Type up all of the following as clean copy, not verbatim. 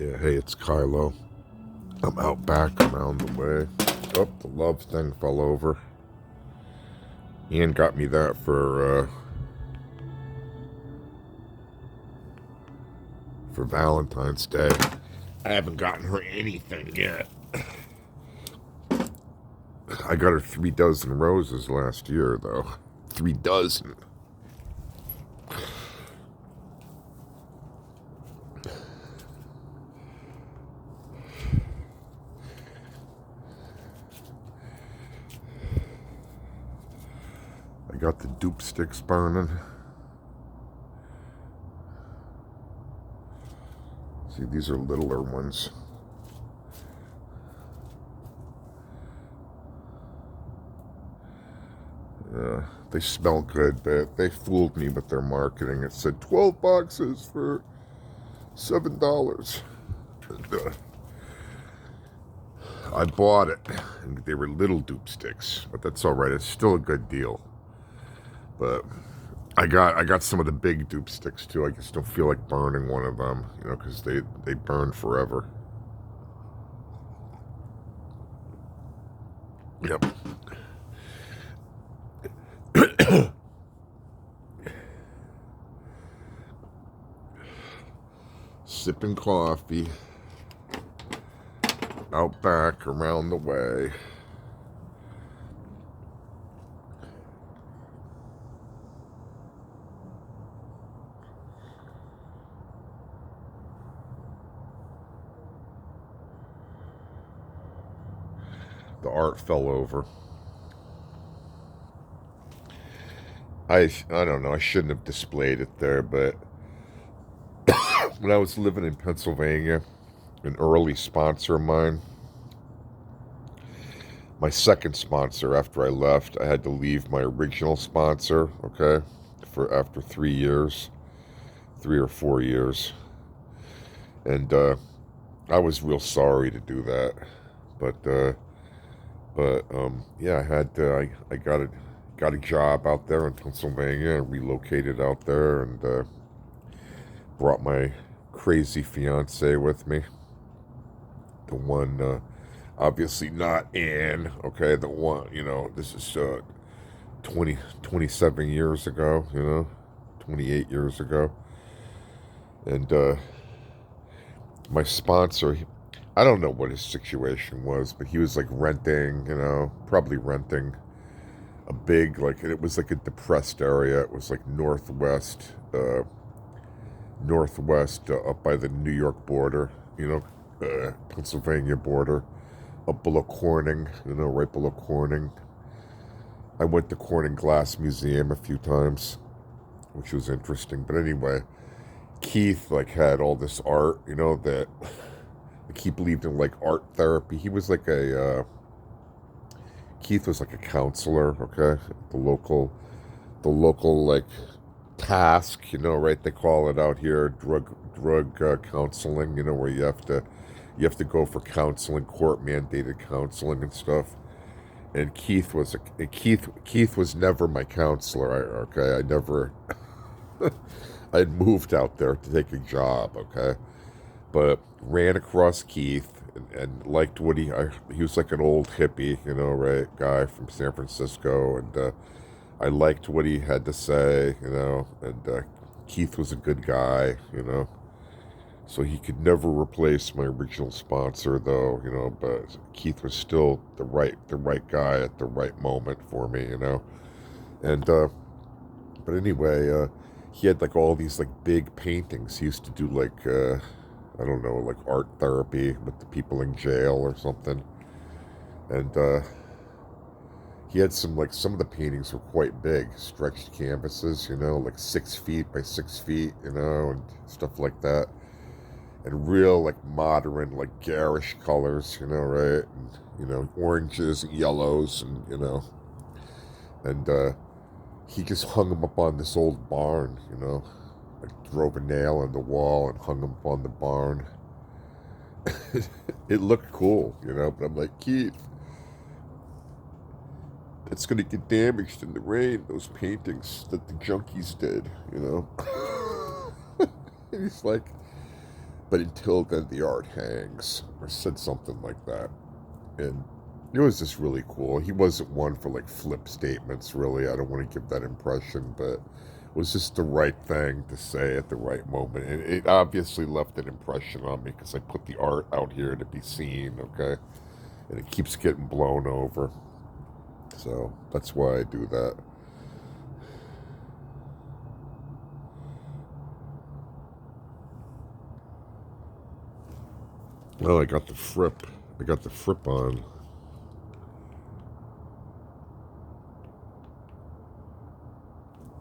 Yeah, hey, it's Kiloh. I'm out back around the way. Oh, the love thing fell over. Anne got me that for Valentine's Day. I haven't gotten her anything yet. I got her 3 dozen roses last year, though. 3 dozen. I got the dupe sticks burning. See, these are littler ones. They smell good, but they fooled me with their marketing. It said 12 boxes for $7. And, I bought it, and they were little dupe sticks, but that's all right. It's still a good deal. But I got some of the big dupe sticks too. I just don't feel like burning one of them, because they burn forever. Yep. Sipping coffee out back around the way. The art fell over. I don't know. I shouldn't have displayed it there, but when I was living in Pennsylvania, an early sponsor of mine, my second sponsor after I left, I had to leave my original sponsor, okay, for after 3 years, 3 or 4 years. And I was real sorry to do that. But yeah, I had I got a job out there in Pennsylvania and relocated out there and brought my crazy fiance with me. The one, obviously not Anne, okay, the one, this is 27 years ago, 28 years ago. And my sponsor, I don't know what his situation was, but he was like renting, probably renting a big, like, it was like a depressed area. It was like northwest up by the New York border, Pennsylvania border, up below Corning, right below Corning. I went to Corning Glass Museum a few times, which was interesting. But anyway, Keith like had all this art, that like, he believed in like art therapy. He was like Keith was like a counselor, okay, the local like task, right? They call it out here drug counseling, where you have to go for counseling, court mandated counseling and stuff. And Keith was never my counselor. I never I had moved out there to take a job, okay, but ran across Keith and liked what he was like an old hippie, right, guy from San Francisco, and I liked what he had to say, and Keith was a good guy, so he could never replace my original sponsor, though, but Keith was still the right guy at the right moment for me, and but anyway, he had like all these like big paintings. He used to do like I don't know, like art therapy with the people in jail or something, and he had some of the paintings were quite big, stretched canvases, like 6 feet by 6 feet, and stuff like that. And real like modern, like garish colors, right? And oranges and yellows and and he just hung them up on this old barn, like drove a nail in the wall and hung them up on the barn. It looked cool, but I'm like, Keith, it's gonna get damaged in the rain, those paintings that the junkies did, And he's like, but until then the art hangs, or said something like that. And it was just really cool. He wasn't one for like flip statements, really. I don't want to give that impression, but it was just the right thing to say at the right moment. And it obviously left an impression on me because I put the art out here to be seen, okay? And it keeps getting blown over. So that's why I do that. Well, I got the Fripp. I got the Fripp on.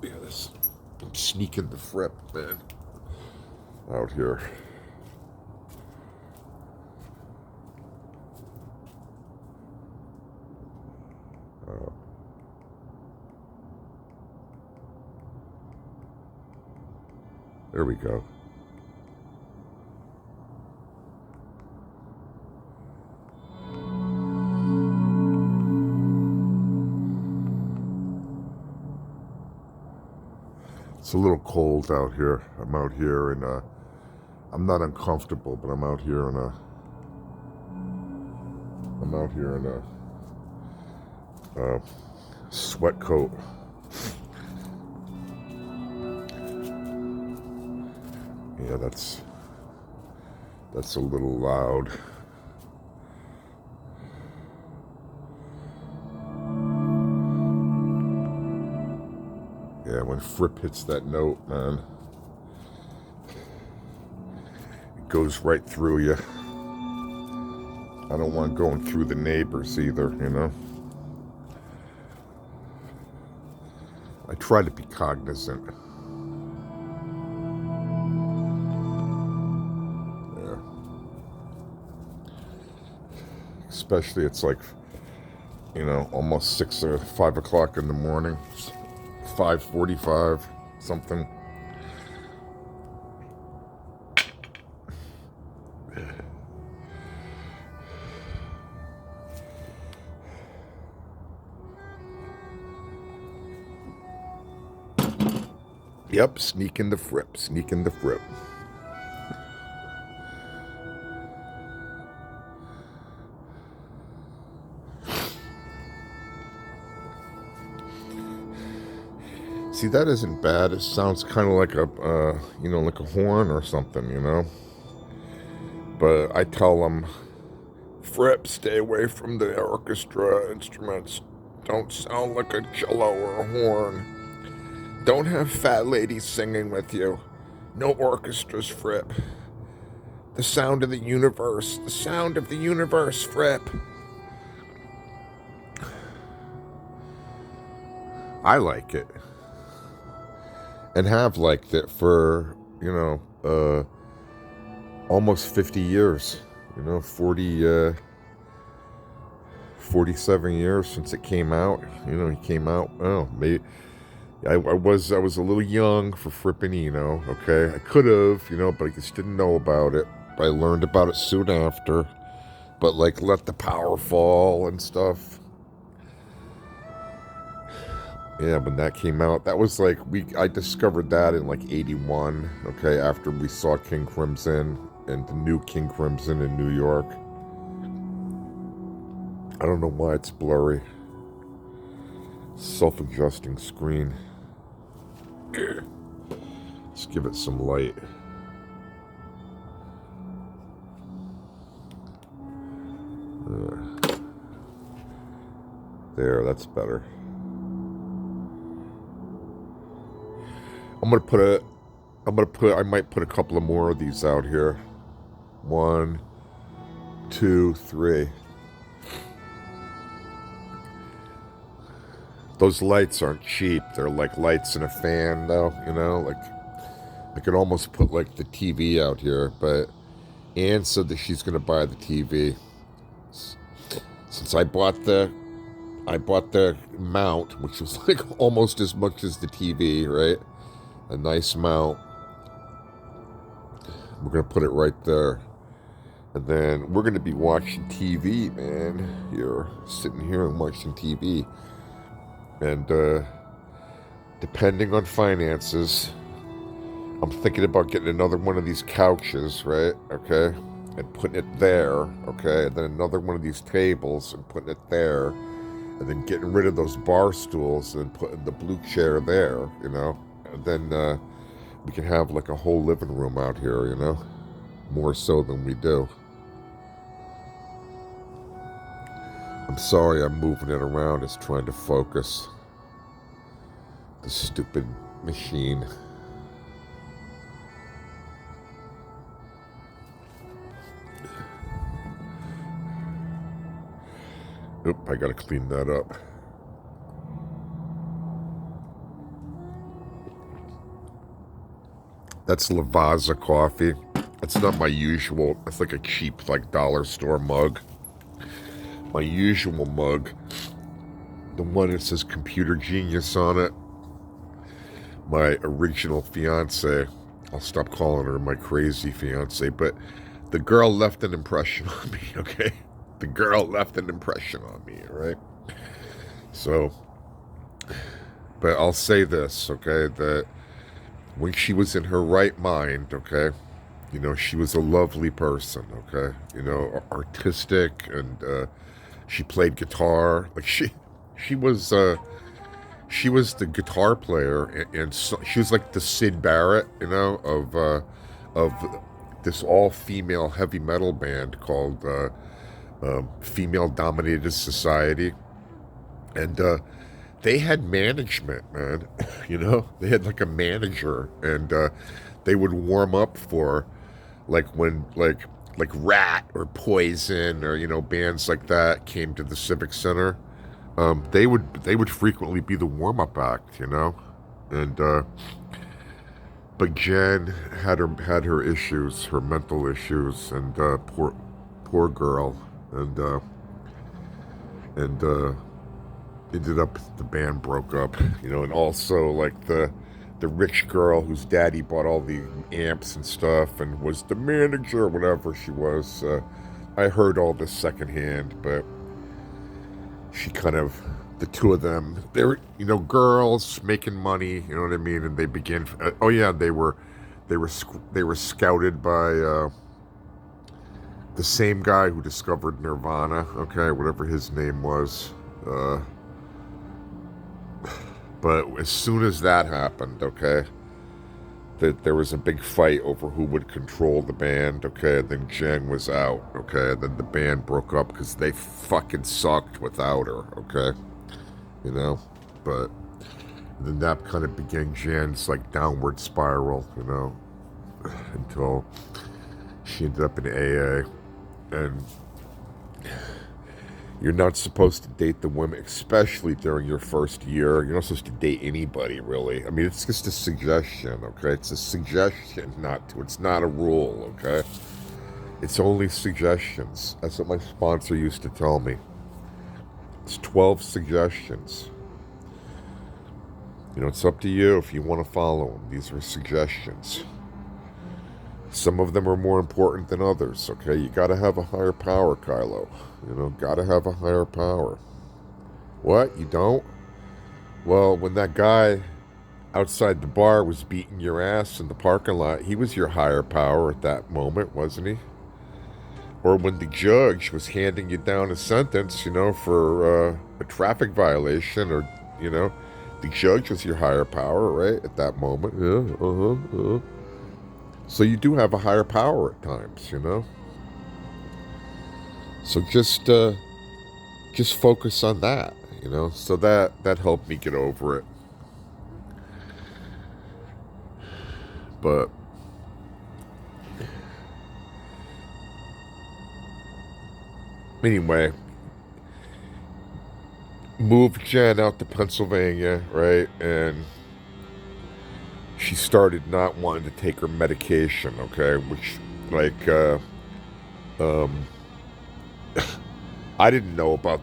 Yeah, this. I'm sneaking the Fripp, man. Out here. There we go. It's a little cold out here. I'm out here and I'm not uncomfortable, but I'm out here in a sweat coat. Yeah, that's a little loud. Yeah, when Fripp hits that note, man, it goes right through you. I don't want going through the neighbors either, you know? I try to be cognizant. Yeah. Especially it's like, you know, almost 6 or 5 o'clock in the morning. 5:45, something. Yep, sneaking the Fripp, sneaking the Fripp. See, that isn't bad. It sounds kind of like a, you know, like a horn or something, you know? But I tell them, Fripp, stay away from the orchestra instruments. Don't sound like a cello or a horn. Don't have fat ladies singing with you. No orchestras, Fripp. The sound of the universe. The sound of the universe, Fripp. I like it. And have liked it for, you know, almost 50 years. You know, 47 years since it came out. You know, he came out, oh, maybe, I was a little young for Frippinino, okay? I could have, you know, but I just didn't know about it. I learned about it soon after. But, like, Let the Power Fall and stuff. Yeah, when that came out, that was like, I discovered that in like 81, okay, after we saw King Crimson and the new King Crimson in New York. I don't know why it's blurry. Self-adjusting screen. Let's give it some light. There, that's better. I might put a couple of more of these out here. 1, 2, 3. Those lights aren't cheap. They're like lights in a fan, though, you know? Like, I could almost put, like, the TV out here, but Anne said that she's going to buy the TV. Since I bought the mount, which was, like, almost as much as the TV, right? A nice mount. We're going to put it right there. And then we're going to be watching TV, man. Here, sitting here and watching TV. And depending on finances, I'm I'm thinking about getting another one of these couches, right? Okay. And putting it there, okay? And then another one of these tables and putting it there. And then getting rid of those bar stools and putting the blue chair there, you know? And then we can have like a whole living room out here, you know? More so than we do. I'm sorry I'm moving it around. It's trying to focus. The stupid machine. Oop, I gotta clean that up. That's Lavazza coffee. It's not my usual. It's like a cheap, like dollar store mug. My usual mug, the one that says Computer Genius on it. My original fiance. I'll stop calling her my crazy fiance, but the girl left an impression on me. Okay, the girl left an impression on me. Right. So, but I'll say this. Okay, that when she was in her right mind, okay, you know, she was a lovely person, okay, you know, artistic, and she played guitar. Like she was the guitar player, and so, she was like the Sid Barrett, you know, of this all-female heavy metal band called Female Dominated Society, and they had management, man. You know, they had like a manager, and they would warm up for like when like Rat or Poison or, you know, bands like that came to the Civic Center. They would frequently be the warm up act, you know, and but Jen had her issues, her mental issues, and poor girl, and ended up the band broke up, you know, and also like the rich girl whose daddy bought all the amps and stuff and was the manager or whatever she was. I heard all this secondhand, but she kind of, the two of them, they were, you know, girls making money, you know what I mean, and they began. Oh yeah, they were scouted by the same guy who discovered Nirvana. Okay, whatever his name was. But as soon as that happened, okay, that there was a big fight over who would control the band, okay, and then Jen was out, okay, and then the band broke up because they fucking sucked without her, okay, you know, but then that kind of began Jen's, like, downward spiral, you know, until she ended up in AA, and you're not supposed to date the women, especially during your first year. You're not supposed to date anybody, really. I mean, it's just a suggestion, okay? It's a suggestion, it's not a rule, okay? It's only suggestions. That's what my sponsor used to tell me. It's 12 suggestions. You know, it's up to you if you want to follow them. These are suggestions. Some of them are more important than others, okay? You gotta have a higher power, Kiloh. You know, gotta have a higher power. What? You don't? Well, when that guy outside the bar was beating your ass in the parking lot, he was your higher power at that moment, wasn't he? Or when the judge was handing you down a sentence, you know, for a traffic violation, or, you know, the judge was your higher power, right? At that moment. Yeah, So you do have a higher power at times, you know? So just focus on that, you know? So that helped me get over it. But anyway, moved Jen out to Pennsylvania, right? And she started not wanting to take her medication, okay? Which, like, I didn't know about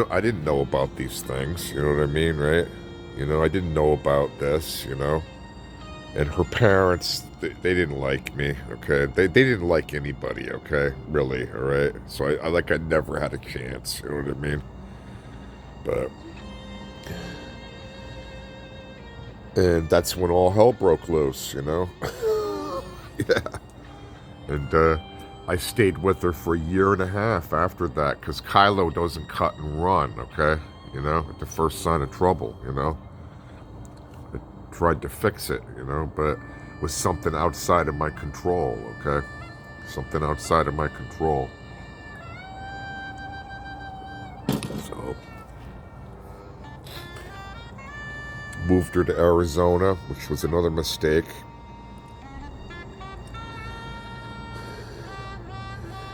I didn't know about these things, you know what I mean, right? You know, I didn't know about this, you know? And her parents, they didn't like me, okay? They didn't like anybody, okay? Really, all right? So I never had a chance, you know what I mean? But... and that's when all hell broke loose, you know? Yeah. And I stayed with her for a year and a half after that, because Kiloh doesn't cut and run, okay? You know, at the first sign of trouble, you know? I tried to fix it, you know, but it was something outside of my control, okay? Something outside of my control. So, moved her to Arizona, which was another mistake.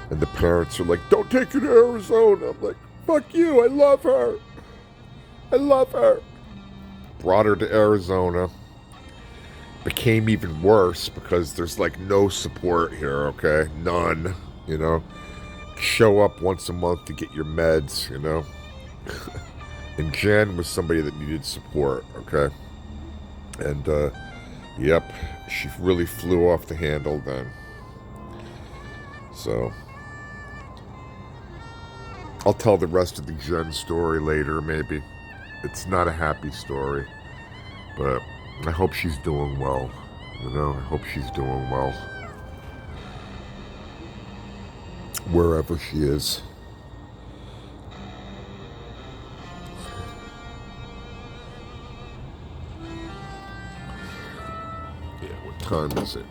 And the parents are like, don't take her to Arizona. I'm like, fuck you, I love her. I love her. Brought her to Arizona. Became even worse because there's like no support here, okay? None, you know? Show up once a month to get your meds, you know? And Jen was somebody that needed support, okay? And, yep, she really flew off the handle then. So, I'll tell the rest of the Jen story later, maybe. It's not a happy story, but I hope she's doing well. You know, I hope she's doing well. Wherever she is. Yeah, what time is it?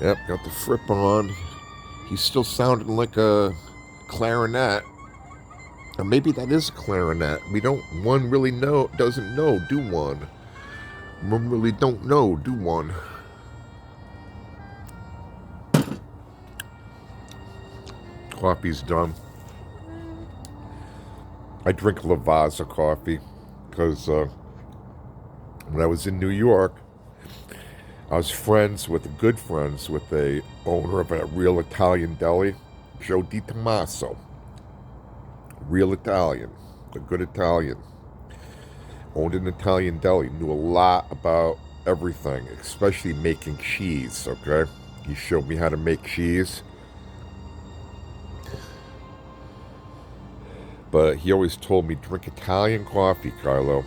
Yep, got the Fripp on. He's still sounding like a clarinet. Or maybe that is a clarinet. One really doesn't know, do one? One really don't know, do one? Coffee's done. I drink Lavazza coffee because when I was in New York, I was good friends with the owner of a real Italian deli, Joe Di Tommaso. Real Italian, a good Italian. Owned an Italian deli, knew a lot about everything, especially making cheese, okay? He showed me how to make cheese. But he always told me, drink Italian coffee, Carlo.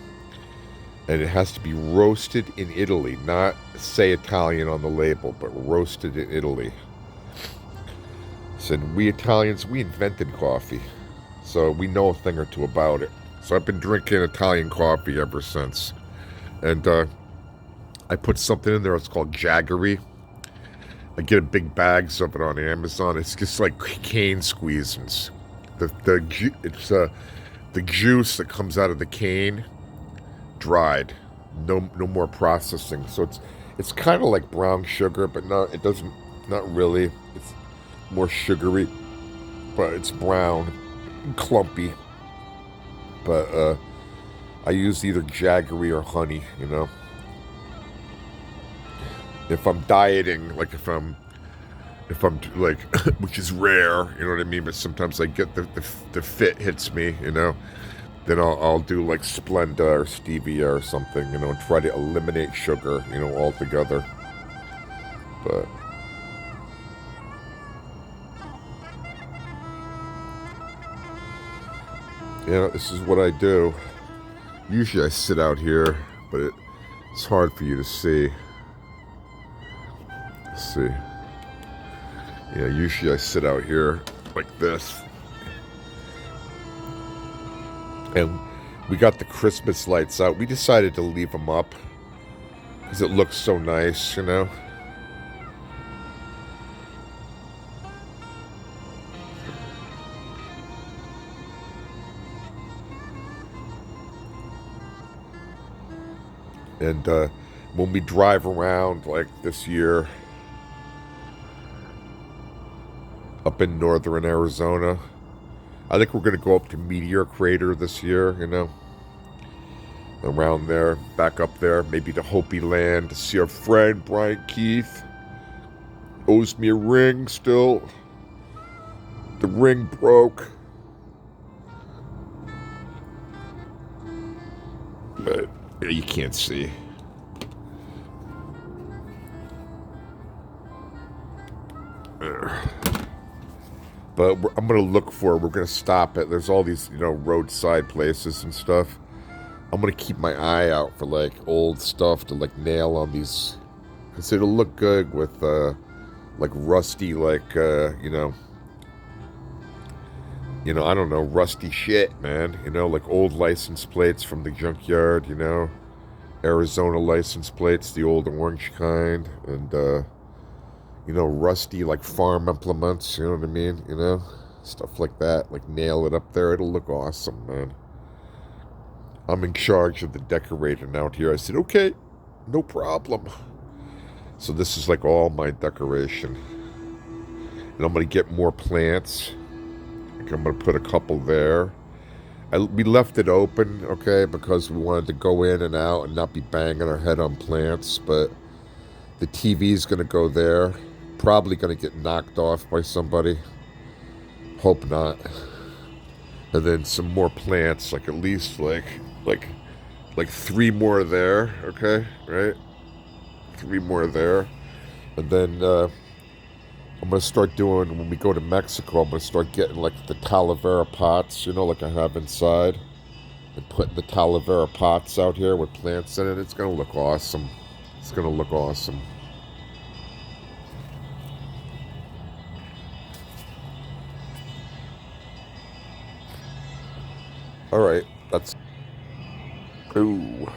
And it has to be roasted in Italy, not say Italian on the label, but roasted in Italy. He said, we Italians, we invented coffee. So we know a thing or two about it. So I've been drinking Italian coffee ever since. And I put something in there, it's called Jaggery. I get big bags of it on Amazon. It's just like cane squeezins. It's the juice that comes out of the cane, dried, no more processing. So it's kind of like brown sugar, but not really. It's more sugary, but it's brown, clumpy. But I use either Jaggery or honey, you know. If I'm dieting, like if I'm like, which is rare, you know what I mean? But sometimes I get the fit hits me, you know. Then I'll do like Splenda or Stevia or something, you know, and try to eliminate sugar, you know, altogether. But yeah, this is what I do. Usually I sit out here, but it's hard for you to see. Let's see. Yeah, usually I sit out here like this. And we got the Christmas lights out. We decided to leave them up because it looks so nice, you know. And when we drive around, like this year, up in northern Arizona, I think we're going to go up to Meteor Crater this year, you know. Around there, back up there, maybe to Hopi Land to see our friend Brian Keith. Owes me a ring still. The ring broke. But you can't see. But I'm going to look for it. We're going to stop it. There's all these, you know, roadside places and stuff. I'm gonna keep my eye out for like old stuff to like nail on these, because it'll look good with like rusty, like I don't know, rusty shit, man. Like old license plates from the junkyard. Arizona license plates, the old orange kind, and rusty like farm implements. You know what I mean? Stuff like that. Like nail it up there. It'll look awesome, man. I'm in charge of the decorating out here. I said, okay, no problem. So this is like all my decoration. And I'm going to get more plants. Like I'm going to put a couple there. We left it open, okay, because we wanted to go in and out and not be banging our head on plants. But the TV's going to go there. Probably going to get knocked off by somebody. Hope not. And then some more plants, like at least like three more there, okay, right? Three more there. And then I'm going to start doing, when we go to Mexico, I'm going to start getting like the Talavera pots, like I have inside. And putting the Talavera pots out here with plants in it. It's going to look awesome. It's going to look awesome. All right, that's... Ooh.